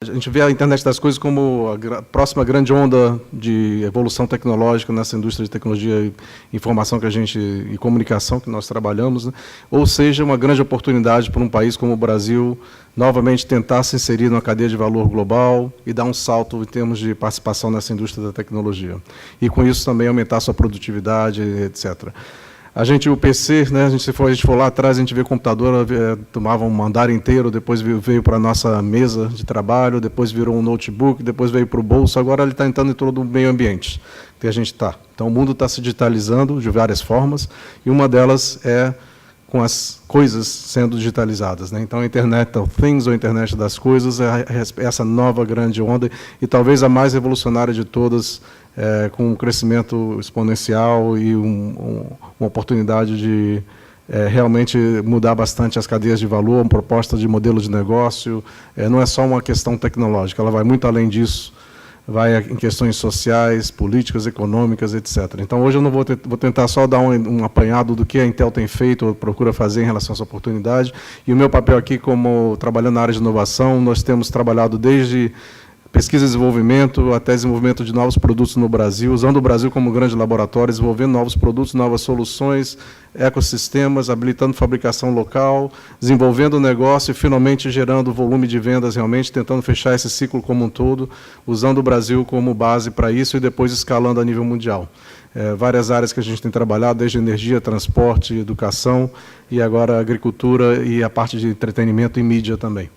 A gente vê a internet das coisas como a próxima grande onda de evolução tecnológica nessa indústria de tecnologia e informação e comunicação que nós trabalhamos, né? Ou seja, uma grande oportunidade para um país como o Brasil novamente tentar se inserir numa cadeia de valor global e dar um salto em termos de participação nessa indústria da tecnologia. E com isso também aumentar sua produtividade, etc. O PC, né, se a gente for lá atrás, a gente vê o computador, tomava um andar inteiro, depois veio para a nossa mesa de trabalho, depois virou um notebook, depois veio para o bolso, agora ele está entrando em todo o meio ambiente que a gente está. Então, o mundo está se digitalizando de várias formas, e uma delas é com as coisas sendo digitalizadas, né? Então, a Internet of Things, ou Internet das Coisas, é essa nova grande onda, e talvez a mais revolucionária de todas, com um crescimento exponencial e uma oportunidade de realmente mudar bastante as cadeias de valor, uma proposta de modelo de negócio. Não é só uma questão tecnológica, ela vai muito além disso, vai em questões sociais, políticas, econômicas, etc. Então, hoje eu não vou tentar só dar um apanhado do que a Intel tem feito ou procura fazer em relação a essa oportunidade. E o meu papel aqui, como trabalhando na área de inovação, nós temos trabalhado desde pesquisa e desenvolvimento, até desenvolvimento de novos produtos no Brasil, usando o Brasil como grande laboratório, desenvolvendo novos produtos, novas soluções, ecossistemas, habilitando fabricação local, desenvolvendo o negócio e, finalmente, gerando volume de vendas, realmente, tentando fechar esse ciclo como um todo, usando o Brasil como base para isso e depois escalando a nível mundial. Várias áreas que a gente tem trabalhado, desde energia, transporte, educação, e agora agricultura e a parte de entretenimento e mídia também.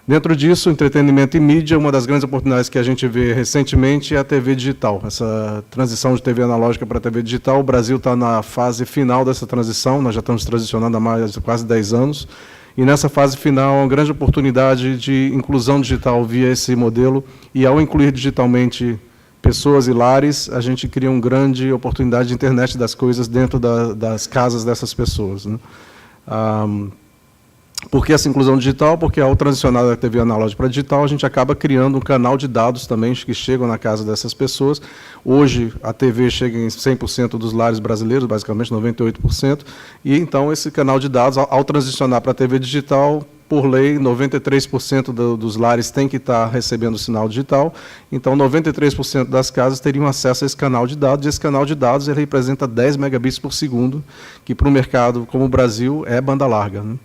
Dentro disso, entretenimento e mídia, uma das grandes oportunidades que a gente vê recentemente é a TV digital. Essa transição de TV analógica para a TV digital, o Brasil está na fase final dessa transição, nós já estamos transicionando há quase 10 anos, e nessa fase final é uma grande oportunidade de inclusão digital via esse modelo, e ao incluir digitalmente pessoas e lares, a gente cria uma grande oportunidade de internet das coisas dentro das casas dessas pessoas, né? Por que essa inclusão digital? Porque ao transicionar da TV analógica para digital, a gente acaba criando um canal de dados também que chegam na casa dessas pessoas. Hoje, a TV chega em 100% dos lares brasileiros, basicamente 98%, e então esse canal de dados, ao transicionar para a TV digital, por lei, 93% dos lares tem que estar recebendo sinal digital, então 93% das casas teriam acesso a esse canal de dados, e esse canal de dados ele representa 10 megabits por segundo, que para um mercado como o Brasil é banda larga, né?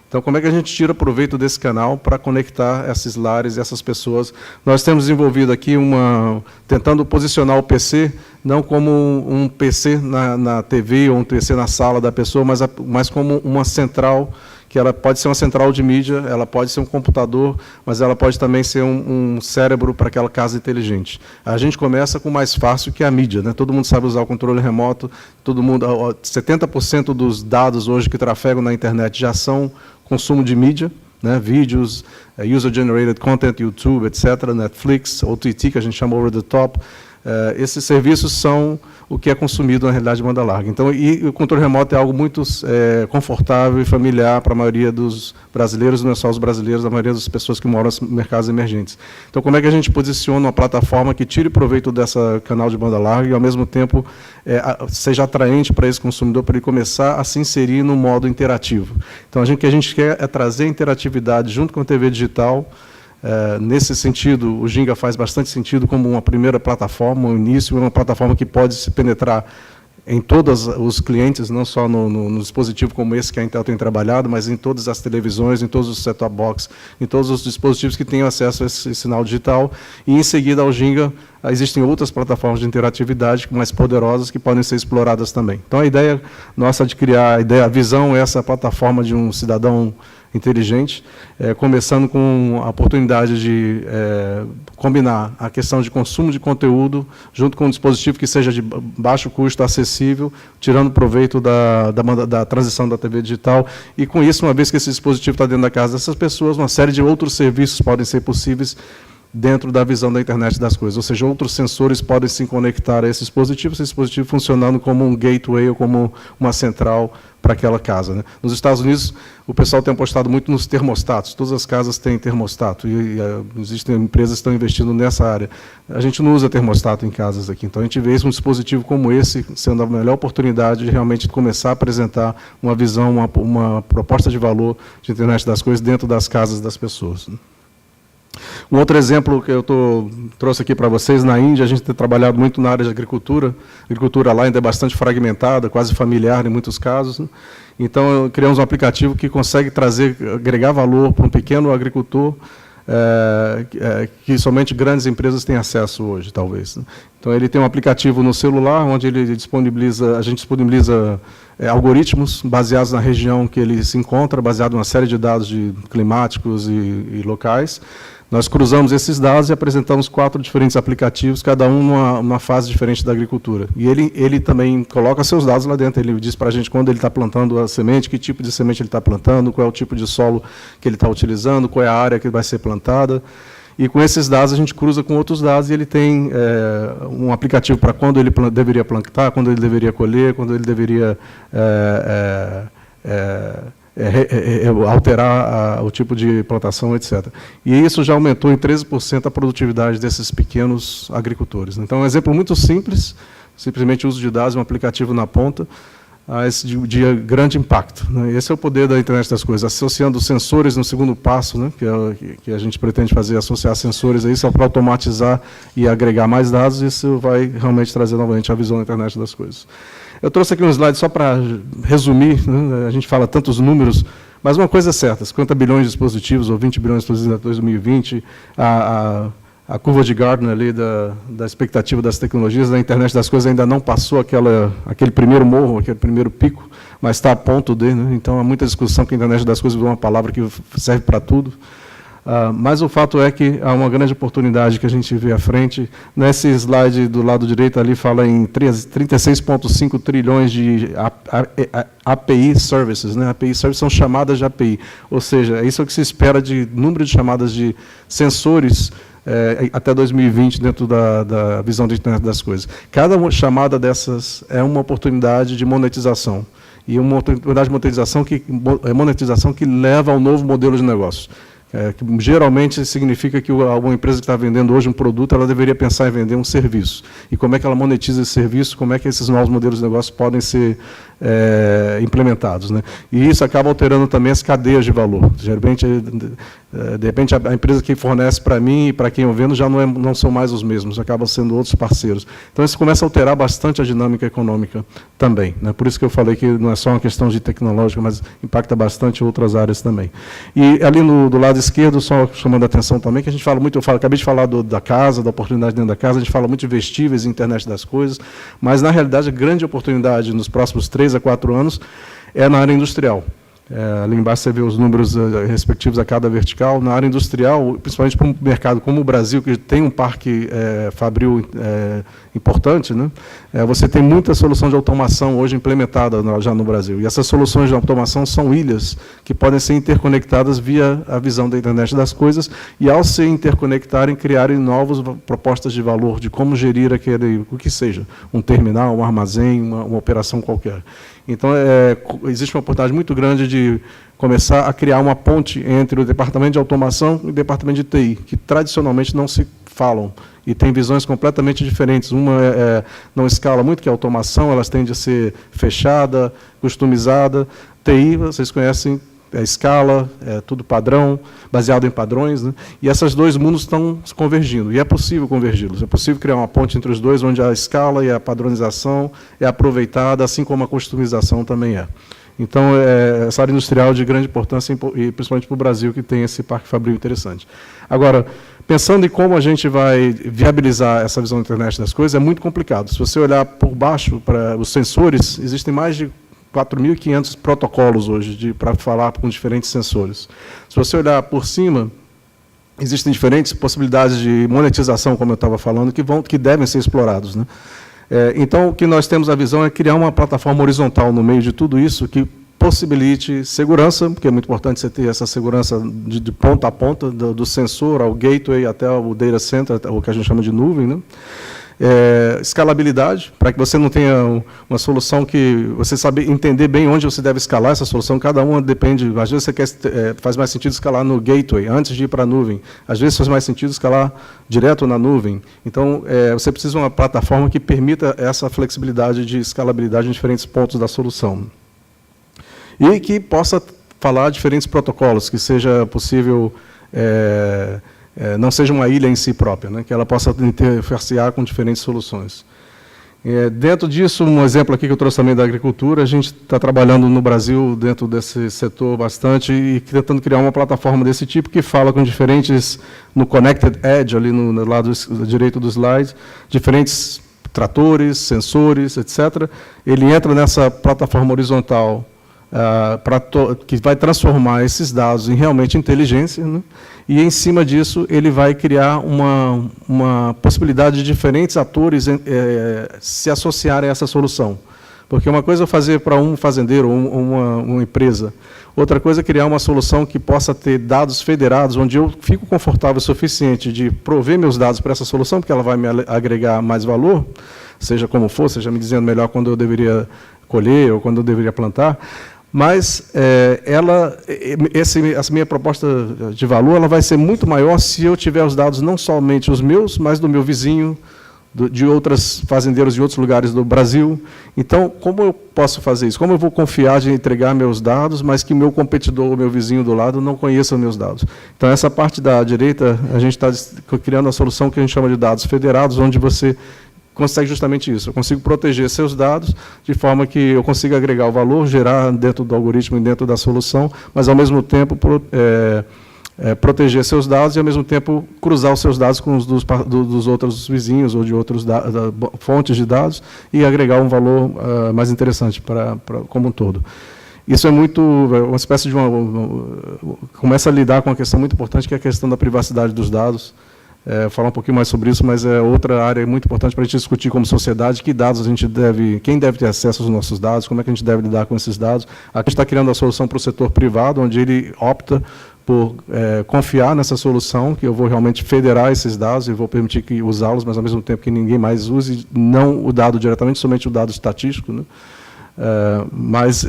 Então, como é que a gente tira proveito desse canal para conectar esses lares e essas pessoas? Nós temos desenvolvido aqui tentando posicionar o PC, não como um PC na TV ou um PC na sala da pessoa, mas como uma central, que ela pode ser uma central de mídia, ela pode ser um computador, mas ela pode também ser um cérebro para aquela casa inteligente. A gente começa com o mais fácil, que é a mídia, né? Todo mundo sabe usar o controle remoto, 70% dos dados hoje que trafegam na internet já são consumo de mídia, né? Vídeos, user-generated content, YouTube, etc., Netflix, OTT, que a gente chama over the top. Esses serviços são o que é consumido na realidade de banda larga. Então, e o controle remoto é algo muito confortável e familiar para a maioria dos brasileiros, não é só os brasileiros, a maioria das pessoas que moram nos mercados emergentes. Então, como é que a gente posiciona uma plataforma que tire proveito desse canal de banda larga e, ao mesmo tempo, seja atraente para esse consumidor, para ele começar a se inserir no modo interativo? Então, o que a gente quer é trazer interatividade junto com a TV digital. Nesse sentido, o Ginga faz bastante sentido como uma primeira plataforma, um início, uma plataforma que pode se penetrar em todos os clientes, não só no dispositivo como esse que a Intel tem trabalhado, mas em todas as televisões, em todos os set-top box, em todos os dispositivos que tenham acesso a esse sinal digital. E, em seguida, ao Ginga, existem outras plataformas de interatividade mais poderosas que podem ser exploradas também. Então, a ideia nossa de criar, a visão é essa plataforma de um cidadão inteligente, começando com a oportunidade de combinar a questão de consumo de conteúdo junto com um dispositivo que seja de baixo custo, acessível, tirando proveito da transição da TV digital, e com isso, uma vez que esse dispositivo está dentro da casa dessas pessoas, uma série de outros serviços podem ser possíveis dentro da visão da internet das coisas, ou seja, outros sensores podem se conectar a esse dispositivo funcionando como um gateway ou como uma central para aquela casa, né? Nos Estados Unidos, o pessoal tem apostado muito nos termostatos, todas as casas têm termostato, e existem empresas que estão investindo nessa área. A gente não usa termostato em casas aqui, então a gente vê um dispositivo como esse sendo a melhor oportunidade de realmente começar a apresentar uma visão, uma proposta de valor de internet das coisas dentro das casas das pessoas, né? Um outro exemplo que eu trouxe aqui para vocês, na Índia, a gente tem trabalhado muito na área de agricultura. A agricultura lá ainda é bastante fragmentada, quase familiar em muitos casos, né? Então, criamos um aplicativo que consegue agregar valor para um pequeno agricultor, que somente grandes empresas têm acesso hoje, talvez, né? Então, ele tem um aplicativo no celular, onde a gente disponibiliza algoritmos baseados na região que ele se encontra, baseado em uma série de dados climáticos e locais. Nós cruzamos esses dados e apresentamos 4 diferentes aplicativos, cada um numa fase diferente da agricultura. E ele também coloca seus dados lá dentro. Ele diz para a gente quando ele está plantando a semente, que tipo de semente ele está plantando, qual é o tipo de solo que ele está utilizando, qual é a área que vai ser plantada. E com esses dados a gente cruza com outros dados e ele tem um aplicativo para quando ele deveria plantar, quando ele deveria colher, quando ele deveria alterar o tipo de plantação, etc. E isso já aumentou em 13% a produtividade desses pequenos agricultores. Então, é um exemplo muito simples, simplesmente o uso de dados, um aplicativo na ponta, de grande impacto, né? Esse é o poder da internet das coisas, associando sensores no segundo passo, né, que a gente pretende fazer, associar sensores a isso para automatizar e agregar mais dados, isso vai realmente trazer novamente a visão da internet das coisas. Eu trouxe aqui um slide só para resumir, né? A gente fala tantos números, mas uma coisa é certa, 50 bilhões de dispositivos, ou 20 bilhões de dispositivos em 2020, a curva de Gartner ali da expectativa das tecnologias, da internet das coisas ainda não passou aquele primeiro morro, aquele primeiro pico, mas está a ponto de, né? Então há muita discussão que a internet das coisas é uma palavra que serve para tudo. Mas o fato é que há uma grande oportunidade que a gente vê à frente. Nesse slide do lado direito ali fala em 36,5 trilhões de API services, né? API services são chamadas de API, ou seja, é isso que se espera de número de chamadas de sensores até 2020 dentro da visão de internet das coisas. Cada chamada dessas é uma oportunidade de monetização. E uma oportunidade de monetização que leva ao novo modelo de negócio. Que geralmente significa que alguma empresa que está vendendo hoje um produto, ela deveria pensar em vender um serviço. E como é que ela monetiza esse serviço, como é que esses novos modelos de negócio podem ser implementados, né? E isso acaba alterando também as cadeias de valor. De repente, a empresa que fornece para mim e para quem eu vendo já não são mais os mesmos, acabam sendo outros parceiros. Então, isso começa a alterar bastante a dinâmica econômica também, né? Por isso que eu falei que não é só uma questão de tecnológica, mas impacta bastante outras áreas também. E ali do lado esquerdo, só chamando a atenção também, que a gente fala muito, acabei de falar da casa, da oportunidade dentro da casa, a gente fala muito de vestíveis e internet das coisas, mas, na realidade, a grande oportunidade nos próximos 3 a 4 anos é na área industrial. Ali embaixo você vê os números respectivos a cada vertical. Na área industrial, principalmente para um mercado como o Brasil, que tem um parque fabril importante, né? Você tem muita solução de automação hoje implementada já no Brasil. E essas soluções de automação são ilhas que podem ser interconectadas via a visão da internet das coisas e, ao se interconectarem, criarem novas propostas de valor de como gerir o que seja, um terminal, um armazém, uma operação qualquer. Então, existe uma oportunidade muito grande de começar a criar uma ponte entre o departamento de automação e o departamento de TI, que tradicionalmente não se falam e têm visões completamente diferentes. Uma não escala muito, que é a automação, elas tendem a ser fechada, customizada. TI, vocês conhecem, escala, tudo padrão, baseado em padrões, né? E esses dois mundos estão convergindo, e é possível convergi-los, é possível criar uma ponte entre os dois, onde a escala e a padronização é aproveitada, assim como a customização também é. Então, essa área industrial de grande importância, e principalmente para o Brasil, que tem esse parque fabril interessante. Agora, pensando em como a gente vai viabilizar essa visão da internet das coisas, é muito complicado. Se você olhar por baixo para os sensores, existem mais de 4.500 protocolos hoje para falar com diferentes sensores. Se você olhar por cima, existem diferentes possibilidades de monetização, como eu estava falando, que devem ser explorados, né? Então, o que nós temos a visão é criar uma plataforma horizontal no meio de tudo isso que possibilite segurança, porque é muito importante você ter essa segurança de ponta a ponta, do sensor ao gateway até o data center, o que a gente chama de nuvem, né? Escalabilidade, para que você não tenha uma solução que você sabe entender bem onde você deve escalar essa solução, cada uma depende, às vezes faz mais sentido escalar no gateway, antes de ir para a nuvem, às vezes faz mais sentido escalar direto na nuvem. Então, você precisa de uma plataforma que permita essa flexibilidade de escalabilidade em diferentes pontos da solução. E que possa falar diferentes protocolos, que seja possível não seja uma ilha em si própria, né, que ela possa interfacear com diferentes soluções. Dentro disso, um exemplo aqui que eu trouxe também da agricultura, a gente está trabalhando no Brasil, dentro desse setor bastante, e tentando criar uma plataforma desse tipo que fala com diferentes, no Connected Edge, ali no lado direito do slide, diferentes tratores, sensores, etc. Ele entra nessa plataforma horizontal, que vai transformar esses dados em realmente inteligência, né? E, em cima disso, ele vai criar uma possibilidade de diferentes atores se associarem a essa solução. Porque uma coisa é fazer para um fazendeiro ou uma empresa, outra coisa é criar uma solução que possa ter dados federados, onde eu fico confortável o suficiente de prover meus dados para essa solução, porque ela vai me agregar mais valor, seja como for, seja me dizendo melhor quando eu deveria colher ou quando eu deveria plantar. Mas essa minha proposta de valor ela vai ser muito maior se eu tiver os dados não somente os meus, mas do meu vizinho, de outros fazendeiros de outros lugares do Brasil. Então, como eu posso fazer isso? Como eu vou confiar de entregar meus dados, mas que o meu competidor, o meu vizinho do lado, não conheça os meus dados? Então, essa parte da direita, a gente está criando uma solução que a gente chama de dados federados, onde você consegue justamente isso. Eu consigo proteger seus dados de forma que eu consiga agregar o valor, gerar dentro do algoritmo e dentro da solução, mas, ao mesmo tempo, proteger seus dados e, ao mesmo tempo, cruzar os seus dados com os dos outros vizinhos ou de outras fontes de dados e agregar um valor mais interessante como um todo. Isso é uma espécie de começa a lidar com uma questão muito importante, que é a questão da privacidade dos dados. Falar um pouquinho mais sobre isso, mas é outra área muito importante para a gente discutir como sociedade, quem deve ter acesso aos nossos dados, como é que a gente deve lidar com esses dados. Aqui a gente está criando a solução para o setor privado, onde ele opta por confiar nessa solução, que eu vou realmente federar esses dados e vou permitir que usá-los, mas, ao mesmo tempo, que ninguém mais use, não o dado diretamente, somente o dado estatístico, né? Mas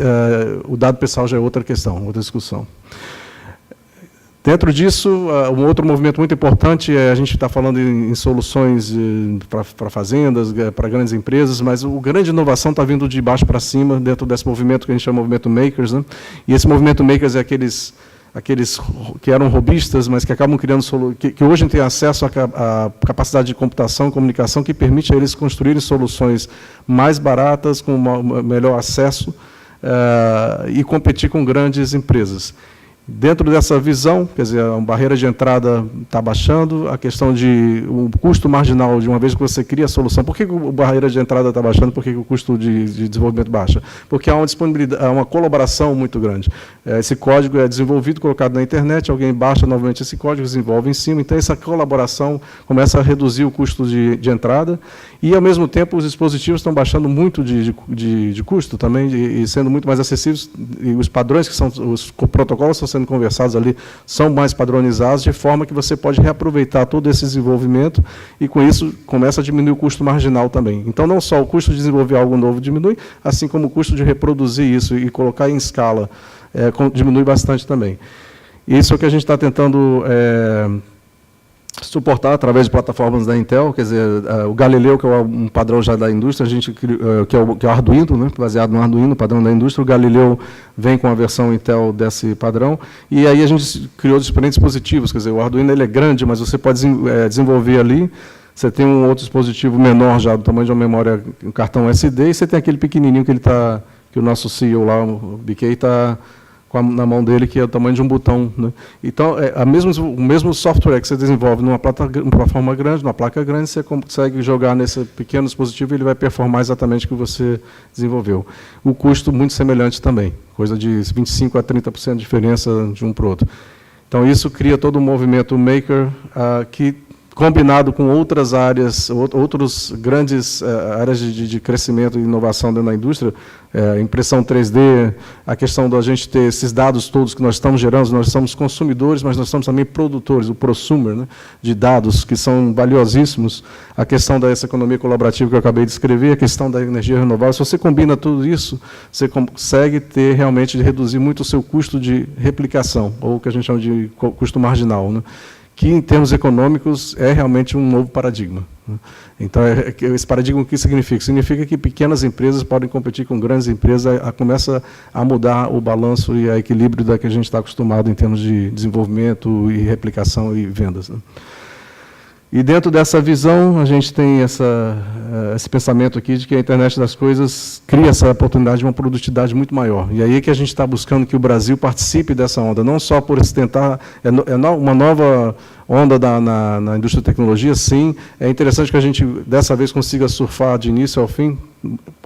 o dado pessoal já é outra questão, outra discussão. Dentro disso, um outro movimento muito importante a gente está falando em soluções para fazendas, para grandes empresas, mas a grande inovação está vindo de baixo para cima, dentro desse movimento que a gente chama de movimento Makers, né? E esse movimento Makers é aqueles que eram robistas, mas que acabam criando que hoje têm acesso à capacidade de computação e comunicação que permite a eles construírem soluções mais baratas, com melhor acesso, e competir com grandes empresas. Dentro dessa visão, quer dizer, a barreira de entrada está baixando, a questão de o custo marginal, de uma vez que você cria a solução, por que a barreira de entrada está baixando, por que o custo de desenvolvimento baixa? Porque há uma disponibilidade, há uma colaboração muito grande. Esse código é desenvolvido, colocado na internet, alguém baixa novamente esse código, desenvolve em cima, então essa colaboração começa a reduzir o custo de entrada e, ao mesmo tempo, os dispositivos estão baixando muito de custo também e sendo muito mais acessíveis, e os padrões que são, os protocolos estão sendo conversados ali são mais padronizados, de forma que você pode reaproveitar todo esse desenvolvimento e, com isso, começa a diminuir o custo marginal também. Então, não só o custo de desenvolver algo novo diminui, assim como o custo de reproduzir isso e colocar em escala diminui bastante também. Isso é o que a gente está tentando suportar através de plataformas da Intel, quer dizer, o Galileu, que é um padrão já da indústria, a gente que é o Arduino, né, baseado no Arduino, padrão da indústria. O Galileu vem com a versão Intel desse padrão, e aí a gente criou diferentes dispositivos, quer dizer, o Arduino ele é grande, mas você pode desenvolver ali. Você tem um outro dispositivo menor já, do tamanho de uma memória, um cartão SD, e você tem aquele pequenininho que o nosso CEO lá, o BK, está na mão dele, que é o tamanho de um botão, né? Então, o mesmo software que você desenvolve numa plataforma grande, numa placa grande, você consegue jogar nesse pequeno dispositivo e ele vai performar exatamente o que você desenvolveu. O custo muito semelhante também, coisa de 25% a 30% de diferença de um para o outro. Então, isso cria todo um movimento maker que, combinado com outras áreas, outras grandes áreas de crescimento e inovação dentro da indústria, impressão 3D, a questão da gente ter esses dados todos que nós estamos gerando, nós somos consumidores, mas nós somos também produtores, o prosumer, né, de dados que são valiosíssimos, a questão dessa economia colaborativa que eu acabei de descrever, a questão da energia renovável. Se você combina tudo isso, você consegue ter realmente reduzir muito o seu custo de replicação, ou o que a gente chama de custo marginal, né? Que, em termos econômicos, é realmente um novo paradigma. Então, esse paradigma, o que significa? Significa que pequenas empresas podem competir com grandes empresas, começa a mudar o balanço e o equilíbrio da que a gente está acostumado em termos de desenvolvimento e replicação e vendas. E dentro dessa visão, a gente tem esse pensamento aqui de que a internet das coisas cria essa oportunidade de uma produtividade muito maior. E aí é que a gente está buscando que o Brasil participe dessa onda, não só por tentar, uma nova onda na indústria de tecnologia, sim. É interessante que a gente, dessa vez, consiga surfar de início ao fim,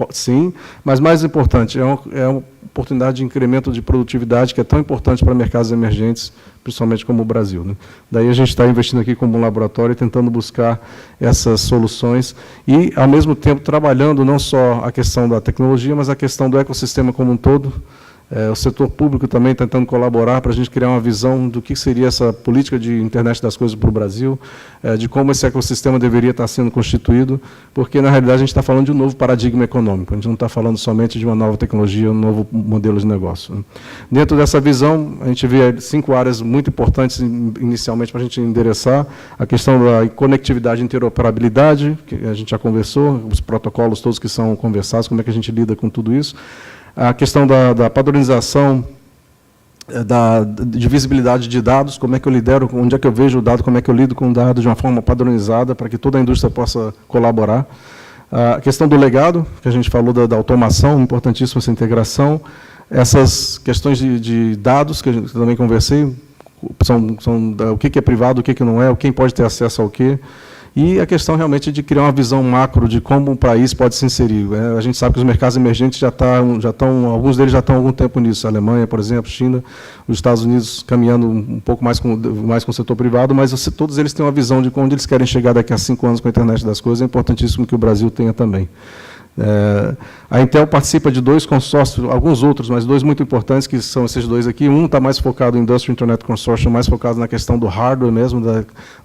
sim, mas mais importante, é uma oportunidade de incremento de produtividade que é tão importante para mercados emergentes, principalmente como o Brasil, né? Daí a gente está investindo aqui como um laboratório, tentando buscar essas soluções e, ao mesmo tempo, trabalhando não só a questão da tecnologia, mas a questão do ecossistema como um todo. O setor público também tentando colaborar para a gente criar uma visão do que seria essa política de internet das coisas para o Brasil, de como esse ecossistema deveria estar sendo constituído, porque, na realidade, a gente está falando de um novo paradigma econômico, a gente não está falando somente de uma nova tecnologia, um novo modelo de negócio, né? Dentro dessa visão, a gente vê 5 áreas muito importantes, inicialmente, para a gente endereçar: a questão da conectividade e interoperabilidade, que a gente já conversou, os protocolos todos que são conversados, como é que a gente lida com tudo isso. A questão da padronização, de visibilidade de dados, como é que eu lidero, onde é que eu vejo o dado, como é que eu lido com o dado de uma forma padronizada, para que toda a indústria possa colaborar. A questão do legado, que a gente falou da automação, importantíssima essa integração. Essas questões de dados, que eu também conversei, são o que é privado, o que não é, quem pode ter acesso ao quê. E a questão realmente de criar uma visão macro de como um país pode se inserir. A gente sabe que os mercados emergentes alguns deles já estão há algum tempo nisso. A Alemanha, por exemplo, China, os Estados Unidos caminhando um pouco mais com o setor privado, mas todos eles têm uma visão de onde eles querem chegar daqui a 5 anos com a internet das coisas. É importantíssimo que o Brasil tenha também. A Intel participa de 2 consórcios, alguns outros, mas 2 muito importantes, que são esses 2 aqui. Um está mais focado no Industrial Internet Consortium, mais focado na questão do hardware mesmo,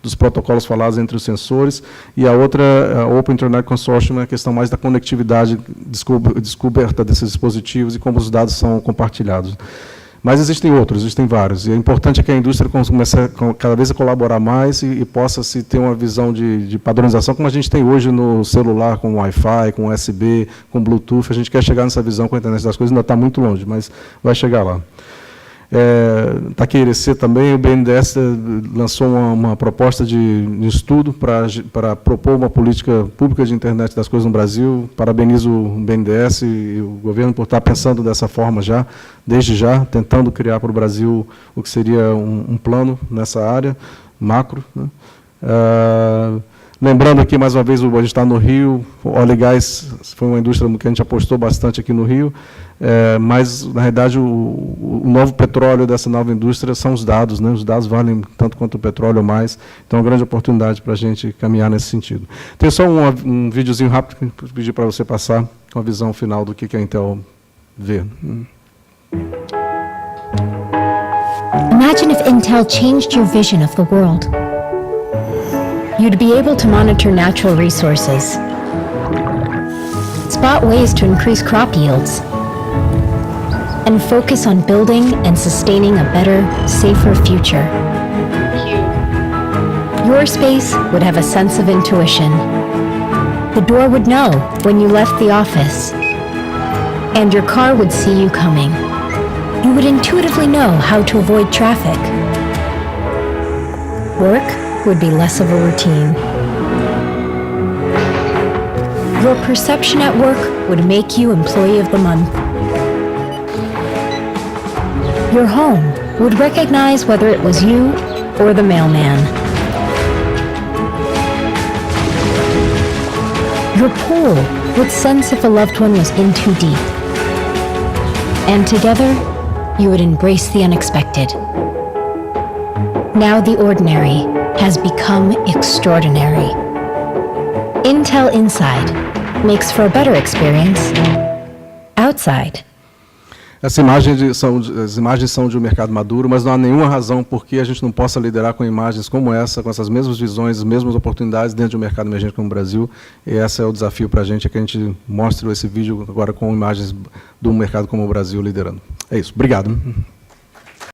dos protocolos falados entre os sensores, e a outra, a Open Internet Consortium, é a questão mais da conectividade, descoberta desses dispositivos e como os dados são compartilhados. Mas existem outros, existem vários, e é importante que a indústria comece cada vez a colaborar mais e possa se ter uma visão de padronização, como a gente tem hoje no celular, com Wi-Fi, com USB, com Bluetooth. A gente quer chegar nessa visão com a internet das coisas, ainda está muito longe, mas vai chegar lá. Está aqui a ERC também, o BNDES lançou uma proposta de estudo para propor uma política pública de internet das coisas no Brasil. Parabenizo o BNDES e o governo por estar pensando dessa forma desde já, tentando criar para o Brasil o que seria um plano nessa área, macro, né? Lembrando aqui, mais uma vez, a gente está no Rio, o óleo e gás foi uma indústria que a gente apostou bastante aqui no Rio, mas, na realidade, o novo petróleo dessa nova indústria são os dados, né? Os dados valem tanto quanto o petróleo ou mais, então é uma grande oportunidade para a gente caminhar nesse sentido. Tem só um videozinho rápido que eu pedi para você passar, com a visão final do que a Intel vê. Imagine if Intel changed your vision of the world. You'd be able to monitor natural resources, spot ways to increase crop yields, and focus on building and sustaining a better, safer future. Your space would have a sense of intuition. The door would know when you left the office, and your car would see you coming. You would intuitively know how to avoid traffic. Work would be less of a routine. Your perception at work would make you Employee of the Month. Your home would recognize whether it was you or the mailman. Your pool would sense if a loved one was in too deep. And together, you would embrace the unexpected. Now the ordinary has become extraordinary. Intel Inside makes for a better experience outside. As imagens são de um mercado maduro, mas não há nenhuma razão por que a gente não possa liderar com imagens como essa, com essas mesmas visões, as mesmas oportunidades dentro de um mercado emergente como o Brasil. E esse é o desafio para a gente, é que a gente mostre esse vídeo agora com imagens de um mercado como o Brasil liderando. É isso. Obrigado.